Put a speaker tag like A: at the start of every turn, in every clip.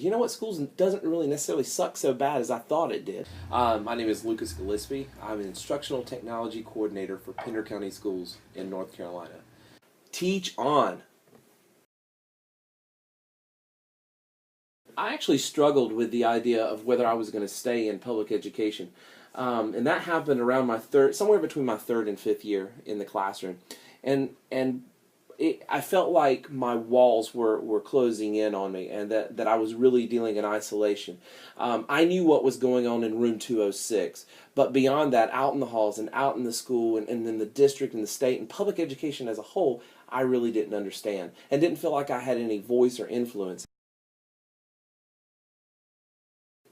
A: you know what, schools doesn't really necessarily suck so bad as I thought it did. My name is Lucas Gillispie. I'm an instructional technology coordinator for Pender County Schools in North Carolina. TeachOn. I actually struggled with the idea of whether I was going to stay in public education. And that happened around somewhere between my third and fifth year in the classroom. And I felt like my walls were closing in on me, and that I was really dealing in isolation. I knew what was going on in room 206, but beyond that, out in the halls and out in the school and in the district and the state and public education as a whole, I really didn't understand and didn't feel like I had any voice or influence.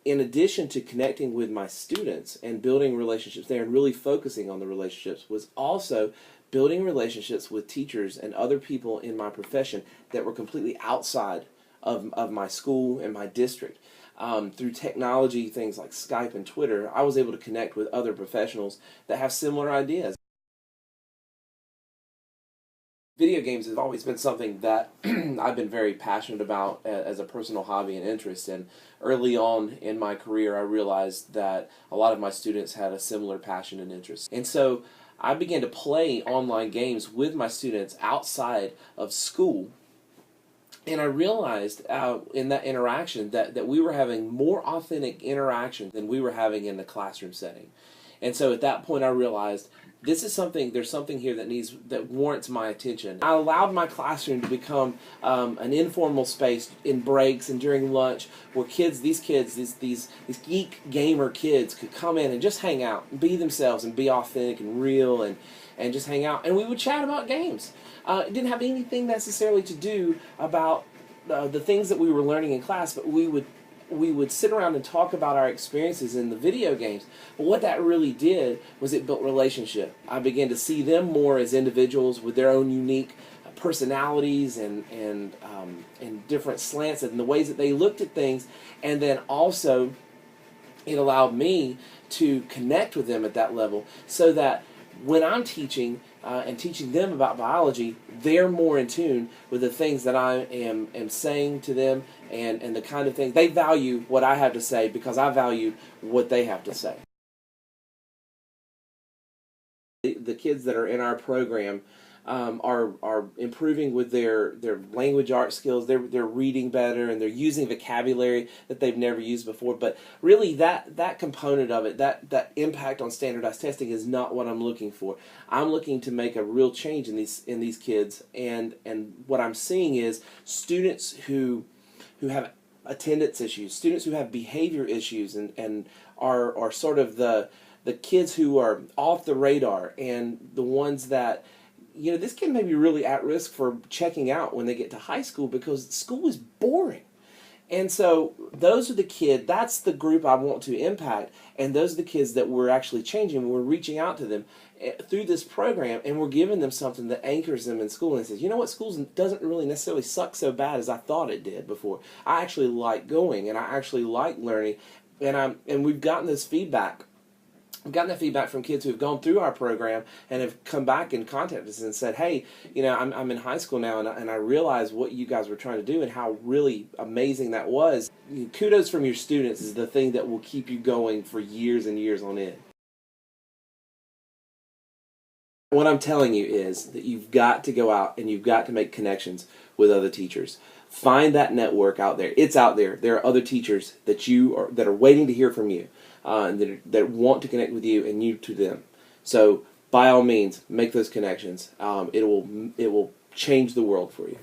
A: In addition to connecting with my students and building relationships there and really focusing on the relationships, was also building relationships with teachers and other people in my profession that were completely outside of my school and my district. Through technology, things like Skype and Twitter, I was able to connect with other professionals that have similar ideas. Video games has always been something that I've been very passionate about as a personal hobby and interest, and early on in my career I realized that a lot of my students had a similar passion and interest. And so I began to play online games with my students outside of school, and I realized in that interaction that we were having more authentic interaction than we were having in the classroom setting. And so at that point I realized there's something here that warrants my attention. I allowed my classroom to become an informal space in breaks and during lunch where these geek gamer kids could come in and just hang out and be themselves and be authentic and real and just hang out. And we would chat about games. It didn't have anything necessarily to do about the things that we were learning in class, but we would sit around and talk about our experiences in the video games. But what that really did was it built relationship. I began to see them more as individuals with their own unique personalities and different slants and the ways that they looked at things. And then also it allowed me to connect with them at that level so that when I'm teaching and teaching them about biology, they're more in tune with the things that I am saying to them and the kind of things. They value what I have to say because I value what they have to say. The kids that are in our program are improving with their language art skills. They're reading better and they're using vocabulary that they've never used before. But really, that component of it, that impact on standardized testing, is not what I'm looking for. I'm looking to make a real change in these kids, and what I'm seeing is students who have attendance issues, students who have behavior issues, and are sort of the kids who are off the radar, and the ones that, you know, this kid may be really at risk for checking out when they get to high school because school is boring. And so those are that's the group I want to impact, and those are the kids that we're actually changing. We're reaching out to them through this program, and we're giving them something that anchors them in school and says, you know what, school doesn't really necessarily suck so bad as I thought it did before. I actually like going, and I actually like learning, and we've gotten this feedback. We've gotten that feedback from kids who have gone through our program and have come back and contacted us and said, hey, you know, I'm in high school now, and I realize what you guys were trying to do and how really amazing that was. Kudos from your students is the thing that will keep you going for years and years on end. What I'm telling you is that you've got to go out and you've got to make connections with other teachers. Find that network out there. It's out there. There are other teachers that are waiting to hear from you, and that want to connect with you and you to them. So by all means, make those connections. It will change the world for you.